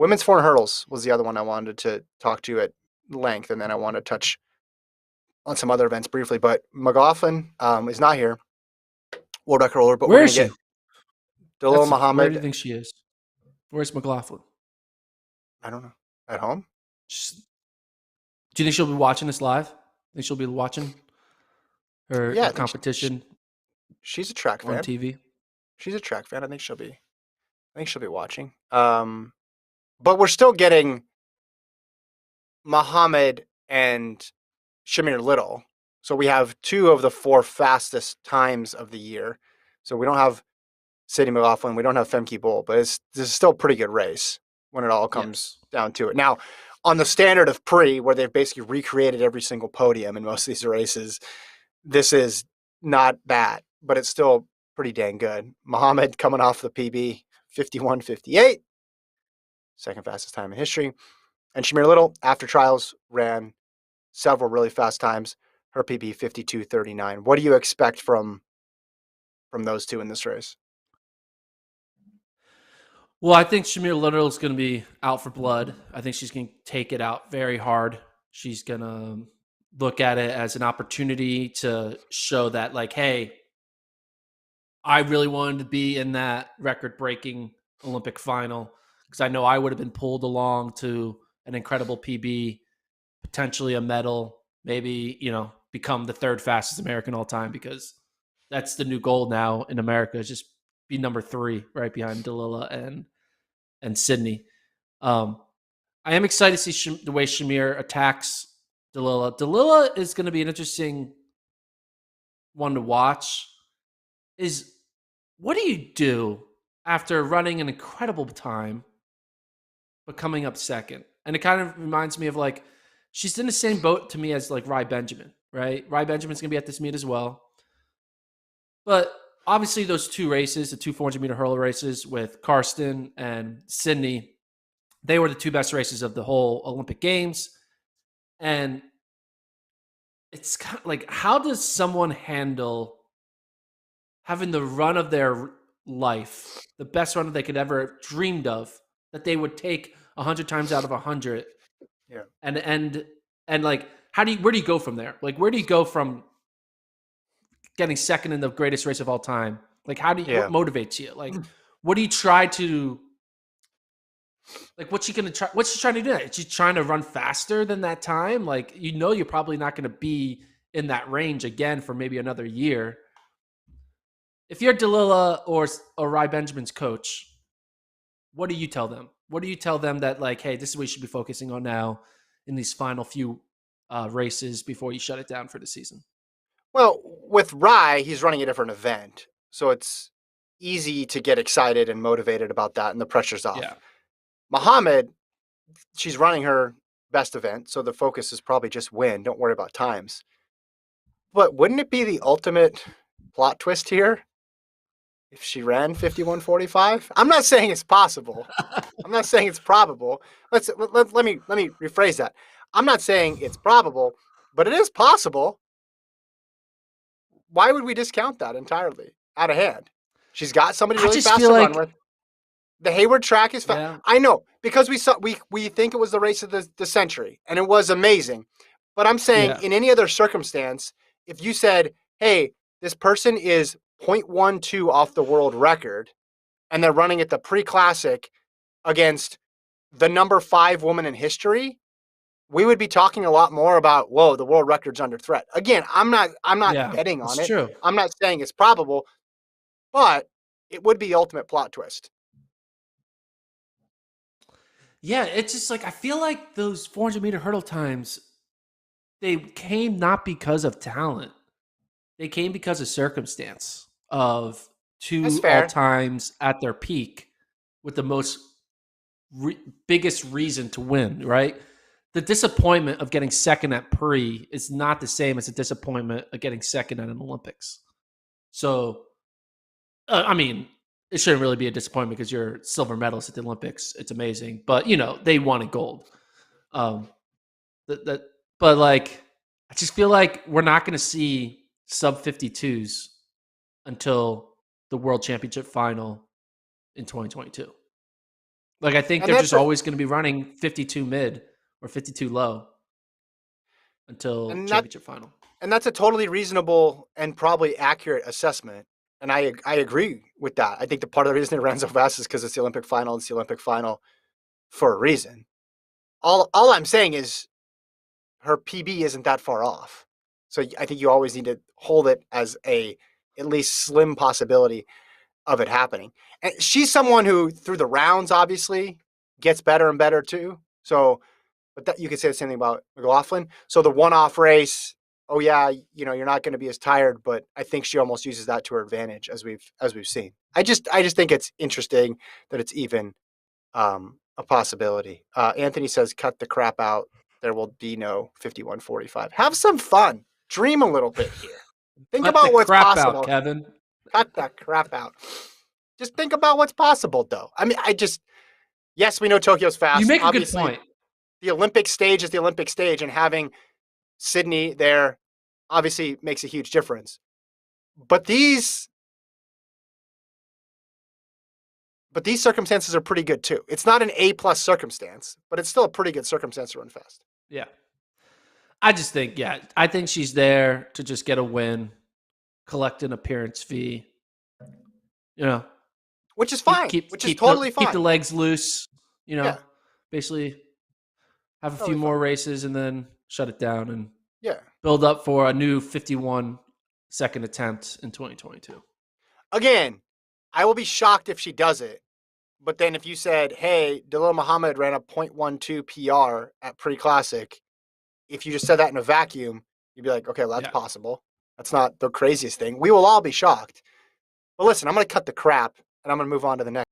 Women's 400 hurdles was the other one I wanted to talk to you at length, and then I want to touch on some other events briefly. But McLaughlin is not here, world record holder, but we're Where going is to she? get Dalilah Where do you Muhammad. think she is? Where's McLaughlin? I don't know, at home. Do you think she'll be watching this live? Think she'll be watching Yeah, her I think competition she's a track on fan. TV? She's a track fan. I think she'll be. I think she'll be watching. But we're still getting Muhammad and Shamier Little. So we have two of the four fastest times of the year. So we don't have Sydney McLaughlin. We don't have Femke Bull, but this is still a pretty good race when it all comes down to it. Now, on the standard of pre, where they've basically recreated every single podium in most of these races, this is not bad, but it's still pretty dang good. Muhammad coming off the PB, 51:58, second fastest time in history. And Shamier Little, after trials, ran several really fast times. Her PB 52:39. What do you expect from those two in this race? Well, I think Shamier Little is going to be out for blood. I think she's going to take it out very hard. She's going to look at it as an opportunity to show that, like, hey, I really wanted to be in that record-breaking Olympic final because I know I would have been pulled along to an incredible PB, potentially a medal, maybe, become the third fastest American all time, because that's the new goal now in America, is just be number 3 right behind Dalilah and Sydney. I am excited to see the way Shamier attacks Dalilah. Dalilah is going to be an interesting one to watch. What do you do after running an incredible time but coming up second? And it kind of reminds me of, like, she's in the same boat to me as, like, Rai Benjamin, right? Rai Benjamin's going to be at this meet as well. But obviously those two races, the two 400-meter hurdle races with Karsten and Sydney, they were the two best races of the whole Olympic Games. And it's kind of like, how does someone handle having the run of their life, the best run that they could ever dreamed of, that they would take 100 times out of 100? Yeah. And like, where do you go from there? Like, where do you go from getting second in the greatest race of all time? Like, what motivates you? Like, what do you try to, like, what's she trying to do? Is she trying to run faster than that time? Like, you're probably not going to be in that range again for maybe another year. If you're Dalilah or Rai Benjamin's coach, what do you tell them? What do you tell them that, like, hey, this is what you should be focusing on now in these final few races before you shut it down for the season? Well, with Rai, he's running a different event, so it's easy to get excited and motivated about that, and the pressure's off. Yeah. Muhammad, she's running her best event, so the focus is probably just win. Don't worry about times. But wouldn't it be the ultimate plot twist here if she ran 51:45? I'm not saying it's possible. I'm not saying it's probable. Let me rephrase that. I'm not saying it's probable, but it is possible. Why would we discount that entirely out of hand? She's got somebody really fast to run with. The Hayward track is fast. Yeah. I know, because we think it was the race of the century, and it was amazing. But I'm saying, in any other circumstance, if you said, hey, this person is 0.12 off the world record, and they're running at the pre-classic against the number 5 woman in history, we would be talking a lot more about, whoa, the world record's under threat. Again, I'm not betting on it. True. I'm not saying it's probable, but it would be the ultimate plot twist. Yeah, it's just like, I feel like those 400-meter hurdle times, they came not because of talent. They came because of circumstance, of two all-times at their peak with the most biggest reason to win, right? The disappointment of getting second at pre is not the same as the disappointment of getting second at an Olympics. So, I mean, it shouldn't really be a disappointment because you're silver medalist at the Olympics. It's amazing. But, they wanted gold. But, like, I just feel like we're not going to see sub-52s until the World Championship final in 2022. Like, I think And they're that's just a, always going to be running 52 mid or 52 low until and that championship final. and that's a totally reasonable and probably accurate assessment. And I agree with that. I think the part of the reason it ran so fast is because it's the Olympic final. It's the Olympic final for a reason. All I'm saying is her PB isn't that far off. So I think you always need to hold it as a at least slim possibility of it happening. And she's someone who, through the rounds, obviously gets better and better too. So, but that, you could say the same thing about McLaughlin. So the one-off race, oh yeah, you're not going to be as tired, but I think she almost uses that to her advantage as we've seen. I just think it's interesting that it's even a possibility. Anthony says, "Cut the crap out. There will be no 51:45. Have some fun. Dream a little bit here. Think Let the about what's crap out, possible. Kevin. Cut that crap out. Just think about what's possible, though. I mean, yes, we know Tokyo's You fast. make a good Obviously, point. the Olympic stage is the Olympic stage, and having Sydney there obviously makes a huge difference. But these circumstances are pretty good too. It's not an A+ circumstance, but it's still a pretty good circumstance to run fast. Yeah. I think she's there to just get a win, collect an appearance fee. You know, Which is fine. Which is totally keep the fine. legs loose. You know, Yeah, basically have a few totally more fine. races and then shut it down and Yeah. build up for a new 51 second attempt in 2022. Again, I will be shocked if she does it. But then if you said, hey, Dalilah Muhammad ran a .12 PR at pre-classic, if you just said that in a vacuum, you'd be like, okay, well, that's possible. That's not the craziest thing. We will all be shocked. But listen, I'm going to cut the crap and I'm going to move on to the next.